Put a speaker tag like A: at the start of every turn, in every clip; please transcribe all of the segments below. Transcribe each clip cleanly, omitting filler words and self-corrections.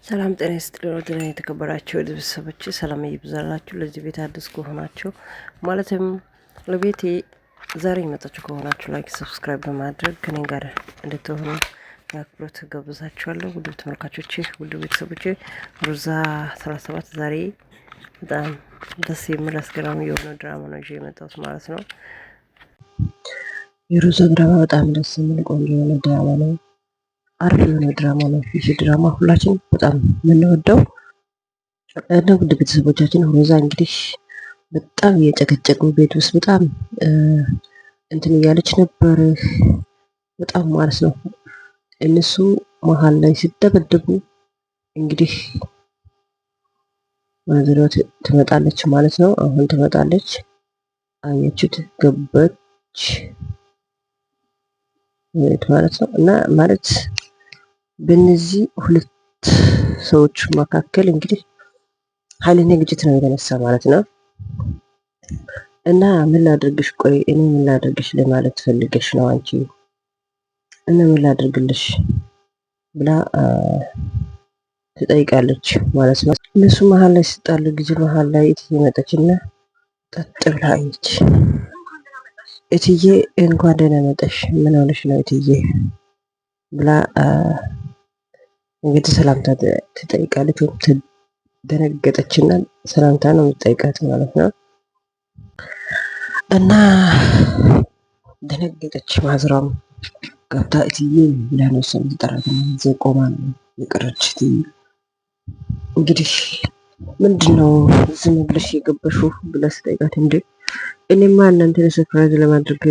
A: ሰላም ጤና ይስጥልኝ ወደና የተከበራችሁ ቤተሰቦች ሰላም ይብዛላችሁ። ለዚህ ቤት አዲስ ከሆናችሁ ማለትም ለቤቴ ዛሬ መጣችሁ ከሆናችሁ ላይክ ሰብስክራይብ በማድረግ ከኔ ጋር እንድትሆኑ በአክብሮት ጋብዛችኋለሁ። ውድ ተመልካቾቼ ውድ ቤተሰቦቼ ሮዛ 37 ዛሬ በጣም ደስ የሚል አስገራሚ የሆነ ድራማ ነው ይዤ የመጣሁት ማለት ነው። የሮዛ ድራማ በጣም ደስ የሚል ቆንጆ የሆነ ድራማ ነው። አሪፍ የሆነ ድራማ ነው። ይህ ድራማ ሁላችን በጣም የምንወደው እና ውድ ቤተሰቦቻችን ሮዛ እንግዲህ በጣም የጨቀጨቁ ቤት ውስጥ በጣም እንትን እያለች ነበር። በጣም ማለት ነው እነሱ መሀል ላይ ሲደበደቡ እንግዲህ ወንዘሮ ትመጣለች ማለት ነው። አሁን ትመጣለች። አያችሁት ገባች ማለት ነው እና ማለት በእነዚህ ሁለት ሰዎች መካከል እንግዲህ ኃይለኛ ግጭት ነው የተነሳ ማለት ነው። እና ምን ላድርግሽ፣ ቆይ እኔ ምን ላድርግሽ ለማለት ፈልገሽ ነው አንቺ እና ምን ላድርግልሽ ብላ ትጠይቃለች ማለት ነው። እነሱ መሀል ላይ ሲጣሉ ጊዜ መሀል ላይ እትዬ መጣችና ጠጥ ብላ አየች። እትዬ እንኳን ደህና መጣሽ፣ ምን ሆነሽ ነው እትዬ ብላ እንግዲህ ሰላምታ ትጠይቃለች። ወይም ትደነገጠችና ሰላምታ ነው የምትጠይቃት ማለት ነው። እና ደነገጠች። ማዝራም ገብታ እትዬ ብላ ነው እሷ የምትጠራት ነው። ቆማ ነው የቀረች እትዬ። እንግዲህ ምንድነው ዝም ብለሽ የገባሽው ብላ ስጠይቃት እንዴ እኔማ እናንተን ሰርፕራይዝ ለማድረግ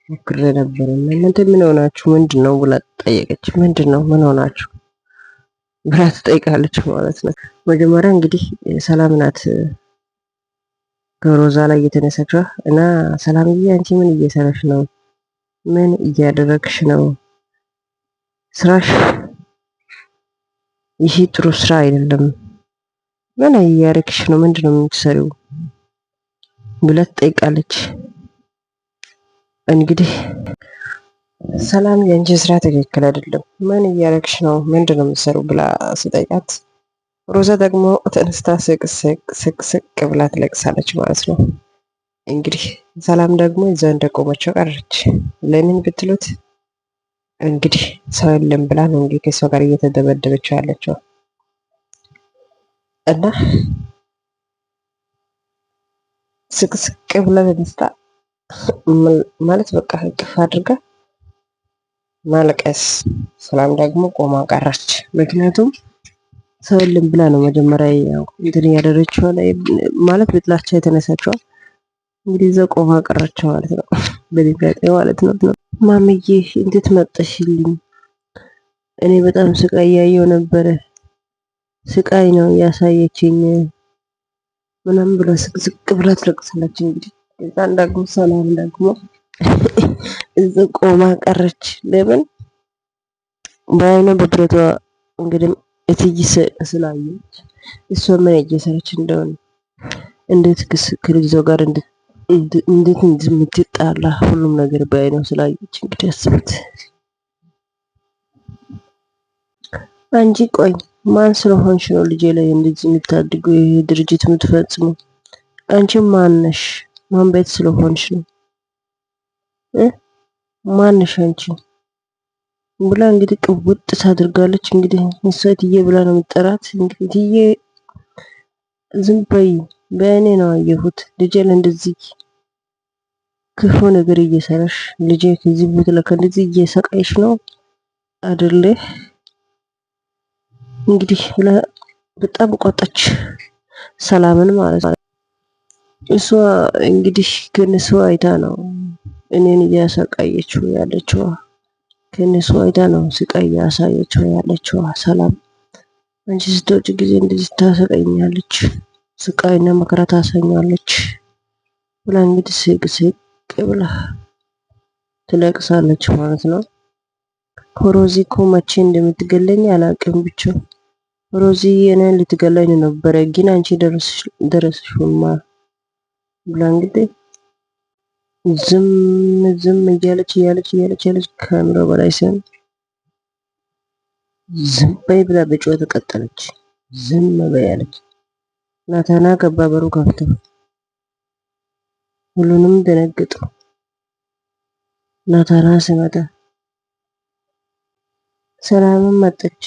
A: ሞክሬ ነበር እና እናንተ ምን ሆናችሁ ምንድነው ብላ ጠየቀች። ምንድነው ምን ሆናችሁ ብላ ትጠይቃለች ማለት ነው። መጀመሪያ እንግዲህ ሰላም ናት ከሮዛ ላይ እየተነሳችው እና ሰላምዬ አንቺ ምን እየሰራሽ ነው? ምን እያደረግሽ ነው? ስራሽ ይሄ ጥሩ ስራ አይደለም። ምን እያደረግሽ ነው? ምንድነው የምትሰሪው ብላ ትጠይቃለች። እንግዲህ ሰላም የአንቺ ስራ ትክክል አይደለም፣ ምን እያደረግሽ ነው? ምንድነው የምትሰሪው ብላ ስጠይቃት ሮዛ ደግሞ ተነስታ ስቅ ብላ ትለቅሳለች ማለት ነው። እንግዲህ ሰላም ደግሞ እዛ እንደቆመችው ቀረች። ለምን ብትሉት እንግዲህ ሰው የለም ብላ ነው እንግዲህ ከሰው ጋር እየተደበደበች ያለችው እና ስቅ ብላ ተነስታ ማለት በቃ እቅፍ አድርጋ ማለቀስ። ሰላም ደግሞ ቆማ ቀረች። ምክንያቱም ሰው የለም ብላ ነው መጀመሪያ ያው እንትን ያደረችው ማለት በጥላቻ የተነሳችው እንግዲህ እዛ ቆማ ቀረች ማለት ነው። በድንጋጤ ማለት ነው። ማምዬ እንዴት መጣሽልኝ? እኔ በጣም ስቃይ ያየው ነበረ። ስቃይ ነው ያሳየችኝ ምናምን ብላ ስቅ ብላ ትለቅሳለች። እንግዲህ እዛን ደግሞ ሰላም ደግሞ እዛ ቆማ ቀረች። ለምን በአይኗ በብረቷ እንግዲህ እትዬ ስላየች እሷ ምን እየሰራች እንደሆነ እንዴት ከልጅቷ ጋር እንዴት እንደምትጣላ ሁሉም ነገር በአይኗ ስላየች እንግዲህ አስቡት። አንቺ ቆይ ማን ስለሆንሽ ነው ልጄ ላይ እንደዚህ የምታድገው ይሄ ድርጅት የምትፈጽመው? አንቺ ማን ነሽ? ማን ቤት ስለሆንሽ ነው? ማን ነሽ አንቺ ብላ እንግዲህ ቅውጥ ታድርጋለች። እንግዲህ እሷ እትዬ ብላ ነው የምትጠራት። እንግዲህ እትዬ ዝም በይ በእኔ ነው አየሁት ልጄ እንደዚህ ክፉ ነገር እየሰራሽ ልጄ ከዚህ ቦታ ላይ እንደዚህ እየሰቃይሽ ነው አይደለ? እንግዲህ ብላ በጣም ቆጣች ሰላምን ማለት ነው። እሷ እንግዲህ ከነሱ አይታ ነው እኔን እያሰቃየችው ያለችው። ከነሱ አይታ ነው ስቃይ እያሳየችው ያለችው። ሰላም አንቺ ስትወጪ ጊዜ እንደዚህ ታሰቃኛለች፣ ስቃይና መከራ ታሳኛለች ብላ እንግዲህ ስቅ ብላ ትለቅሳለች ማለት ነው። ሮዚ እኮ መቼ እንደምትገለኝ አላውቅም፣ ብቻ ሮዚ እኔን ልትገለኝ ነበረ ግን አንቺ ደረስሽማ ብላ እንግዲህ ዝም እያለች ከአእምሮ በላይ ሲሆን ዝም በይ ብላ በጩኸት ቀጠለች። ዝም በይ አለች። ናታና ገባ በሩ ከፍቶ። ሁሉንም ደነገጡ። ናታና ሲመጣ ሰላምም መጣች፣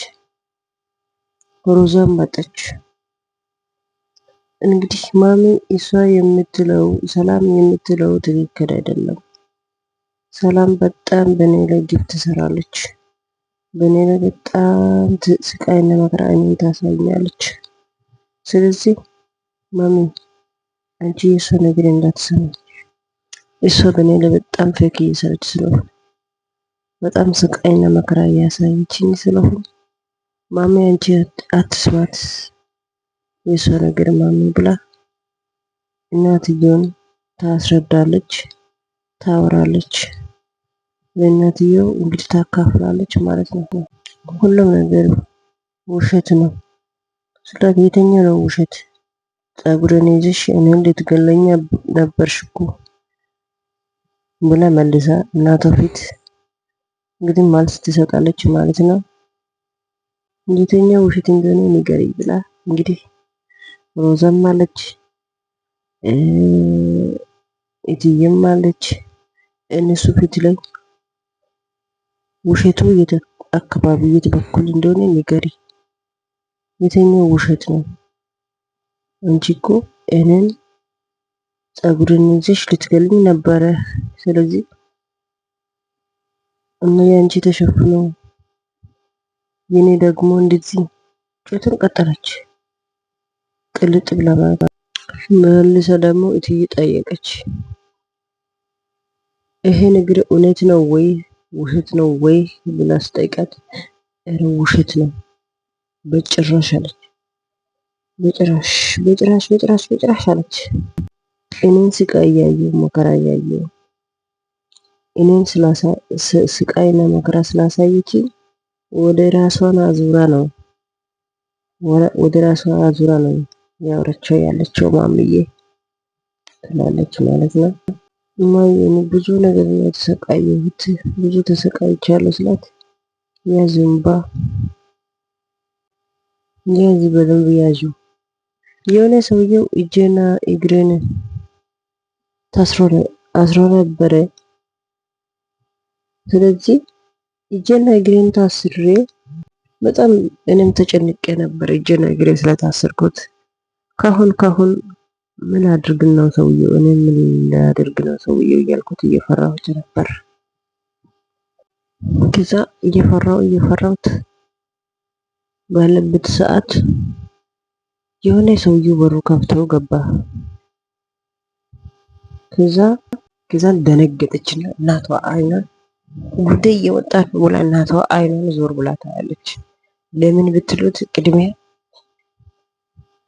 A: ሮዛም መጣች። እንግዲህ ማሚ እሷ የምትለው ሰላም የምትለው ትክክል አይደለም። ሰላም በጣም በኔ ላይ ግፍ ትሰራለች። በኔ ላይ በጣም ስቃይና መከራ ታሳኛለች። ስለዚህ ማሚ አንቺ የእሷ ነገር እንዳትሰሚ። እሷ በኔ ላይ በጣም ፌክ እየሰራች ስለሆነ በጣም ስቃይና መከራ እያሳየችኝ ስለሆነ ማሚ አንቺ አትስማት የእሷ ነገር ማሚ ብላ እናትየውን ታስረዳለች፣ ታወራለች። ለእናትየው እንግዲህ ታካፍላለች ማለት ነው። ሁሉም ነገር ውሸት ነው ስላት የትኛው ነው ውሸት? ጸጉርን ይዘሽ እኔን ልትገለኝ ነበርሽ እኮ ብላ መልሳ እናቷ ፊት እንግዲህ መልስ ትሰጣለች ማለት ነው። የትኛው ውሸት እንደሆነ ንገሪኝ ብላ እንግዲህ ሮዛም አለች፣ እትዬም አለች። እነሱ ፊት ላይ ውሸቱ የት አካባቢ የት በኩል እንደሆነ ንገሪ። የትኛው ውሸት ነው? አንቺ እኮ እኔን ጸጉርን ይዘሽ ልትገልኝ ነበረ። ስለዚህ እና ያንቺ ተሸፍኖ የኔ ደግሞ እንደዚህ ጩኸቱን ቀጠለች። ቅልጥ ብላ መልሳ ደግሞ እትዬ ጠየቀች፣ ይሄ ነገር እውነት ነው ወይ ውሸት ነው ወይ ብላ ስጠይቃት፣ ኧረ ውሸት ነው በጭራሽ አለች። በጭራሽ በጭራሽ በጭራሽ በጭራሽ አለች። እኔን ስቃይ እያየሁ መከራ እያየሁ እኔን ስቃይና መከራ ስላሳየችኝ ወደ ራሷን አዙራ ነው ያወራቸው ያለችው ማምዬ ትላለች ማለት ነው። እማዬ ብዙ ነገር ነው የተሰቃየሁት፣ ብዙ ተሰቃይቻለሁ ስላት ያዝ እምባ ያዝ በደንብ ያዡ። የሆነ ሰውየው እጄና እግሬን አስሮ ነበረ። ስለዚህ እጄና እግሬን ታስሬ በጣም እኔም ተጨንቄ ነበር እጄና እግሬ ስለታሰርኩት። ካሁን ምን አድርግ ነው ሰውየው? እኔ ምን ላድርግ ነው ሰውየው እያልኩት እየፈራሁት ነበር። ከዛ እየፈራሁት ባለበት ሰዓት የሆነ ሰውየው በሩ ከፍቶ ገባ። ከዛ ደነገጠችና እናቷ አይኗን ጉዴ እየወጣ ነው ብላ እናቷ አይኗን ዞር ብላ ታያለች። ለምን ብትሉት ቅድሚያ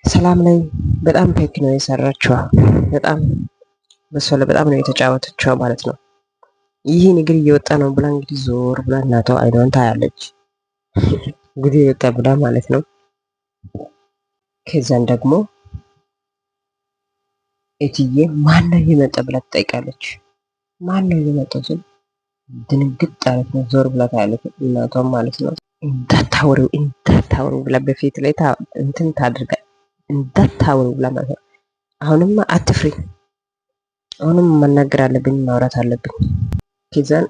A: ሰላም ላይ በጣም ፌክ ነው የሰራችው። በጣም በሷ ላይ በጣም ነው የተጫወተችው ማለት ነው። ይህ ነገር እየወጣ ነው ብላ እንግዲህ ዞር ብላ እናቷ አይኗን ታያለች። ጉዴ ወጣ ብላ ማለት ነው። ከዛን ደግሞ እትዬ ማን ነው የመጣ ብላ ትጠይቃለች። ማን ነው የመጣው ስል ድንግጥ አለች ነው። ዞር ብላ ታያለች እናቷም ማለት ነው። እንዳታወሩ ብላ በፊት ላይ እንትን ታድርጋ እንዳታወሩ ብላ ማለት ነው። አሁንማ አትፍሪ፣ አሁንም መናገር አለብኝ ማውራት አለብኝ። ከዛን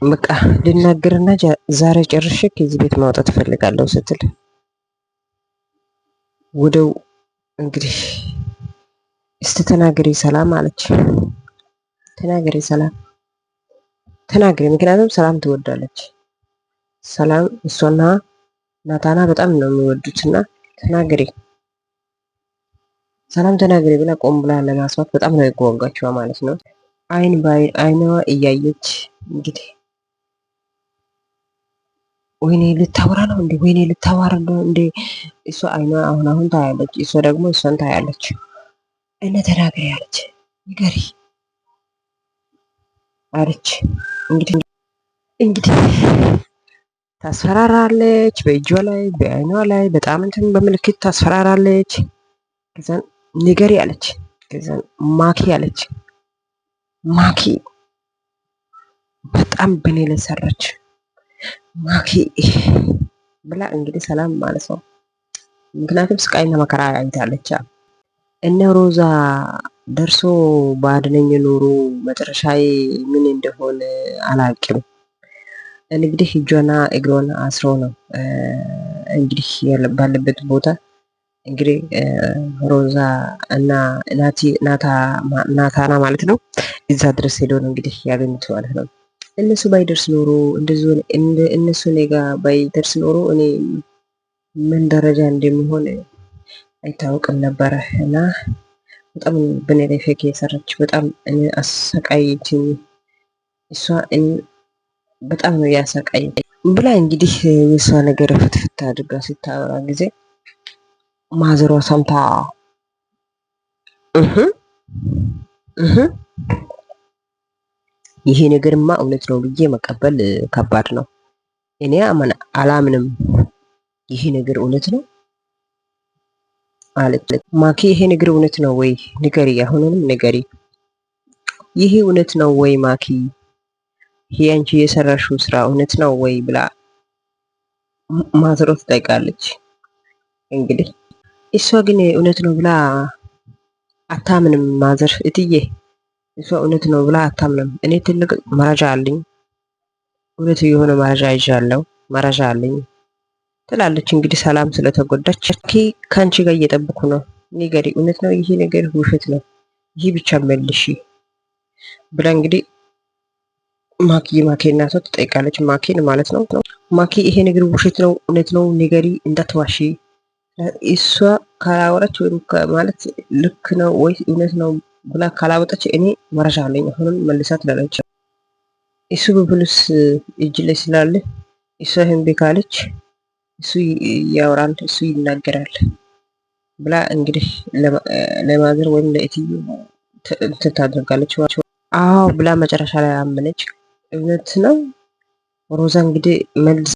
A: በቃ ልናገርና ዛሬ ጨርሼ ከዚህ ቤት ማውጣት እፈልጋለሁ ስትል ወደው እንግዲህ እስቲ ተናገሪ ሰላም አለች። ተናገሪ ሰላም ተናገሪ፣ ምክንያቱም ሰላም ትወዳለች። ሰላም እሷና ናታና በጣም ነው የሚወዱትና ተናገሪ ሰላም ተናገሪ ብላ ቆም ብላ ለማስዋት በጣም ነው የጓጓችው ማለት ነው። አይን ባይን አይኗ እያየች እንግዲህ ወይኔ ልታወራ ነው እንዴ? ወይኔ ልታወራ ነው እንዴ? እሷ አይኗ አሁን ታያለች፣ እሷ ደግሞ እሷን ታያለች። እነ ተናገሪ አለች። ንገሪ አለች። እንግዲህ ታስፈራራለች፣ በእጇ ላይ በአይኗ ላይ በጣም እንትን በምልክት ታስፈራራለች። ከዛን ንገሪ አለች። ከዛን ማኪ አለች። ማኪ በጣም በኔ ላይ ሰራች። ማኪ ብላ እንግዲህ ሰላም ማለት ነው። ምክንያቱም ስቃይና መከራ አይታለች። እነ ሮዛ ደርሶ ባድነኝ ኖሮ መጨረሻዬ ምን እንደሆነ አላቅም። እንግዲህ እጇና እግሯን አስሮ ነው እንግዲህ ባለበት ቦታ እንግዲህ ሮዛ እና ናታና ማለት ነው እዛ ድረስ ሄዶ ነው እንግዲህ ያገኙት ማለት ነው። እነሱ ባይደርስ ኖሮ እንደዚህ እነሱ እኔ ጋር ባይደርስ ኖሮ እኔ ምን ደረጃ እንደሚሆን አይታወቅም ነበረ። እና በጣም በኔ ላይ ፌክ የሰራች በጣም አሰቃየችኝ። እሷ በጣም ነው ያሰቃይ ብላ እንግዲህ የእሷ ነገር ፍትፍት አድርጋ ስታወራ ጊዜ ማዘሯ ሰምታ ይሄ ነገርማ እውነት ነው ብዬ መቀበል ከባድ ነው። እኔ አላምንም። ይሄ ነገር እውነት ነው አለች ማኪ። ይሄ ነገር እውነት ነው ወይ ንገሪ፣ አሁንም ንገሪ። ይሄ እውነት ነው ወይ ማኪ? ይሄ አንቺ የሰራሽው ስራ እውነት ነው ወይ ብላ ማዘሯ ትጠይቃለች። እንግዲህ እሷ ግን እውነት ነው ብላ አታምንም። ማዘር እትዬ እሷ እውነት ነው ብላ አታምንም። እኔ ትልቅ መረጃ አለኝ፣ እውነት የሆነ መረጃ ይዣለሁ፣ መረጃ አለኝ ትላለች። እንግዲህ ሰላም ስለተጎዳች ከአንቺ ጋር እየጠበኩ ነው፣ ንገሪ፣ እውነት ነው ይሄ ነገር ውሸት ነው? ይህ ብቻ መልሺ ብላ እንግዲህ ማኪ እናቷ ትጠይቃለች። ማኪን ማለት ነው። ማኪ ይሄ ነገር ውሸት ነው እውነት ነው ንገሪ፣ እንዳትዋሺ። እሷ ካላወራች ወይም ማለት ልክ ነው ወይ እውነት ነው ብላ ካላወጣች እኔ መረጃ አለኝ፣ አሁንም መልሳ ትላለች። እሱ በፖሊስ እጅ ላይ ስላለ እሷ እምቢ ካለች እሱ ያወራል፣ እሱ ይናገራል ብላ እንግዲህ ለማዘር ወይም ለእትዬ ታደርጋለች። አዎ ብላ መጨረሻ ላይ አመነች። እውነት ነው ሮዛ እንግዲህ መልስ